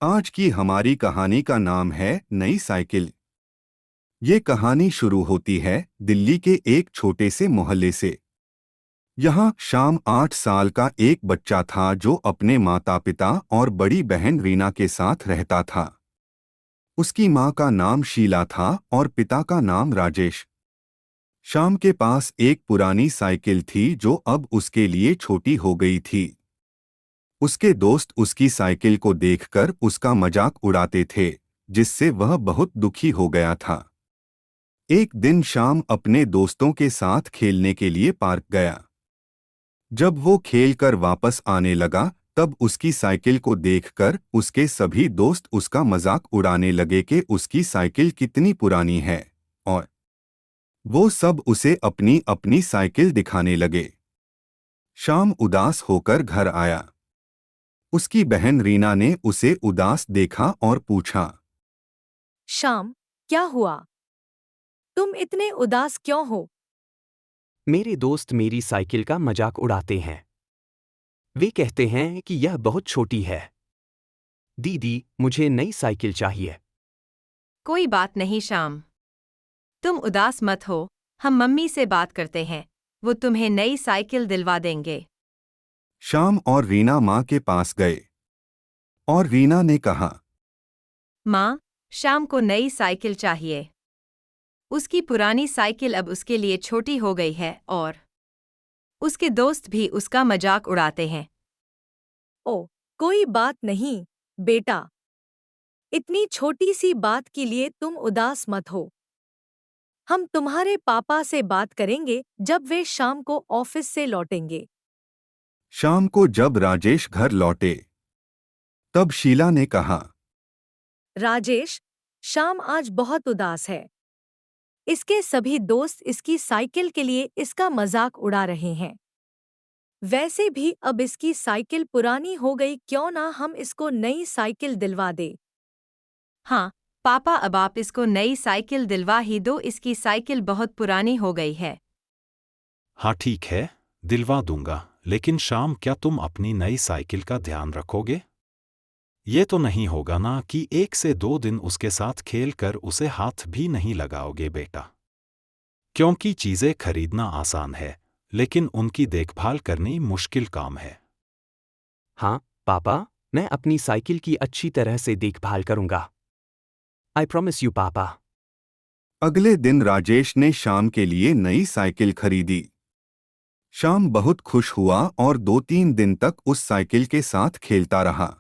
आज की हमारी कहानी का नाम है नई साइकिल। ये कहानी शुरू होती है दिल्ली के एक छोटे से मोहल्ले से। यहाँ शाम 8 साल का एक बच्चा था जो अपने माता पिता और बड़ी बहन रीना के साथ रहता था। उसकी माँ का नाम शीला था और पिता का नाम राजेश। शाम के पास एक पुरानी साइकिल थी जो अब उसके लिए छोटी हो गई थी। उसके दोस्त उसकी साइकिल को देखकर उसका मजाक उड़ाते थे, जिससे वह बहुत दुखी हो गया था। एक दिन शाम अपने दोस्तों के साथ खेलने के लिए पार्क गया। जब वो खेलकर वापस आने लगा, तब उसकी साइकिल को देखकर उसके सभी दोस्त उसका मजाक उड़ाने लगे कि उसकी साइकिल कितनी पुरानी है, और वो सब उसे अपनी अपनी साइकिल दिखाने लगे। शाम उदास होकर घर आया। उसकी बहन रीना ने उसे उदास देखा और पूछा, शाम, क्या हुआ? तुम इतने उदास क्यों हो? मेरे दोस्त मेरी साइकिल का मजाक उड़ाते हैं। वे कहते हैं कि यह बहुत छोटी है। दीदी, मुझे नई साइकिल चाहिए। कोई बात नहीं शाम, तुम उदास मत हो। हम मम्मी से बात करते हैं, वो तुम्हें नई साइकिल दिलवा देंगे। शाम और रीना माँ के पास गए और रीना ने कहा, माँ, शाम को नई साइकिल चाहिए। उसकी पुरानी साइकिल अब उसके लिए छोटी हो गई है और उसके दोस्त भी उसका मजाक उड़ाते हैं। ओ, कोई बात नहीं, बेटा। इतनी छोटी सी बात के लिए तुम उदास मत हो। हम तुम्हारे पापा से बात करेंगे जब वे शाम को ऑफिस से लौटेंगे। शाम को जब राजेश घर लौटे, तब शीला ने कहा, राजेश, शाम आज बहुत उदास है। इसके सभी दोस्त इसकी साइकिल के लिए इसका मजाक उड़ा रहे हैं। वैसे भी अब इसकी साइकिल पुरानी हो गई, क्यों ना हम इसको नई साइकिल दिलवा दे। हाँ पापा, अब आप इसको नई साइकिल दिलवा ही दो, इसकी साइकिल बहुत पुरानी हो गई है। हाँ ठीक है, दिलवा दूंगा, लेकिन शाम क्या तुम अपनी नई साइकिल का ध्यान रखोगे? ये तो नहीं होगा ना कि 1 से 2 दिन उसके साथ खेल कर उसे हाथ भी नहीं लगाओगे बेटा। क्योंकि चीज़ें खरीदना आसान है, लेकिन उनकी देखभाल करनी मुश्किल काम है। हाँ पापा, मैं अपनी साइकिल की अच्छी तरह से देखभाल करूंगा। आई प्रॉमिस यू पापा। अगले दिन राजेश ने शाम के लिए नई साइकिल खरीदी। शाम बहुत खुश हुआ और 2-3 दिन तक उस साइकिल के साथ खेलता रहा।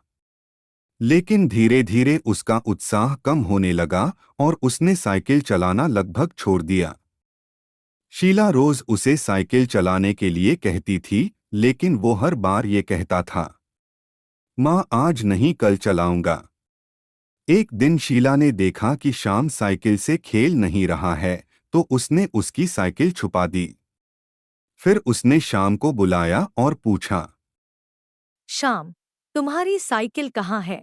लेकिन धीरे धीरे उसका उत्साह कम होने लगा और उसने साइकिल चलाना लगभग छोड़ दिया। शीला रोज उसे साइकिल चलाने के लिए कहती थी, लेकिन वो हर बार ये कहता था, माँ आज नहीं, कल चलाऊंगा। एक दिन शीला ने देखा कि शाम साइकिल से खेल नहीं रहा है, तो उसने उसकी साइकिल छुपा दी। फिर उसने शाम को बुलाया और पूछा, शाम, तुम्हारी साइकिल कहाँ है?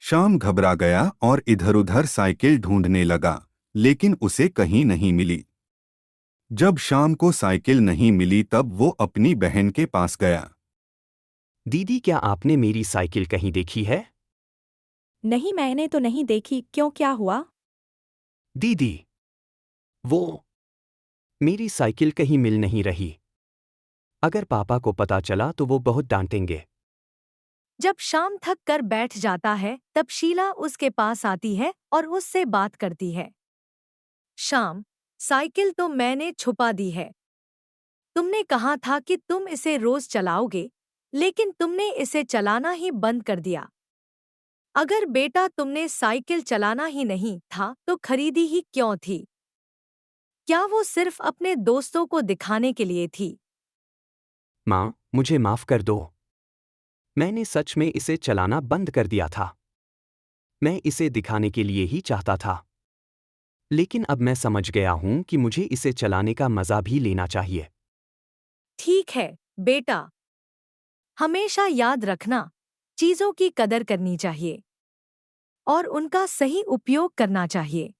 शाम घबरा गया और इधर-उधर साइकिल ढूंढने लगा, लेकिन उसे कहीं नहीं मिली। जब शाम को साइकिल नहीं मिली तब वो अपनी बहन के पास गया। दीदी, क्या आपने मेरी साइकिल कहीं देखी है? नहीं, मैंने तो नहीं देखी, क्यों, क्या हुआ? दीदी, वो मेरी साइकिल कहीं मिल नहीं रही। अगर पापा को पता चला तो वो बहुत डांटेंगे। जब शाम थक कर बैठ जाता है, तब शीला उसके पास आती है और उससे बात करती है। शाम, साइकिल तो मैंने छुपा दी है। तुमने कहा था कि तुम इसे रोज चलाओगे, लेकिन तुमने इसे चलाना ही बंद कर दिया। अगर बेटा तुमने साइकिल चलाना ही नहीं था तो खरीदी ही क्यों थी? क्या वो सिर्फ अपने दोस्तों को दिखाने के लिए थी? माँ, मुझे माफ कर दो। मैंने सच में इसे चलाना बंद कर दिया था। मैं इसे दिखाने के लिए ही चाहता था। लेकिन अब मैं समझ गया हूँ कि मुझे इसे चलाने का मजा भी लेना चाहिए। ठीक है, बेटा। हमेशा याद रखना, चीजों की कदर करनी चाहिए और उनका सही उपयोग करना चाहिए।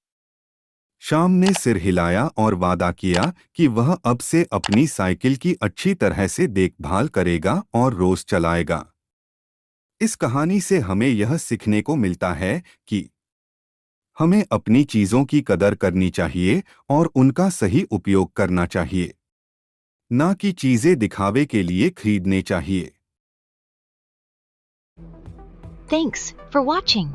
शाम ने सिर हिलाया और वादा किया कि वह अब से अपनी साइकिल की अच्छी तरह से देखभाल करेगा और रोज चलाएगा। इस कहानी से हमें यह सीखने को मिलता है कि हमें अपनी चीजों की कदर करनी चाहिए और उनका सही उपयोग करना चाहिए, ना कि चीजें दिखावे के लिए खरीदने चाहिए। Thanks for watching.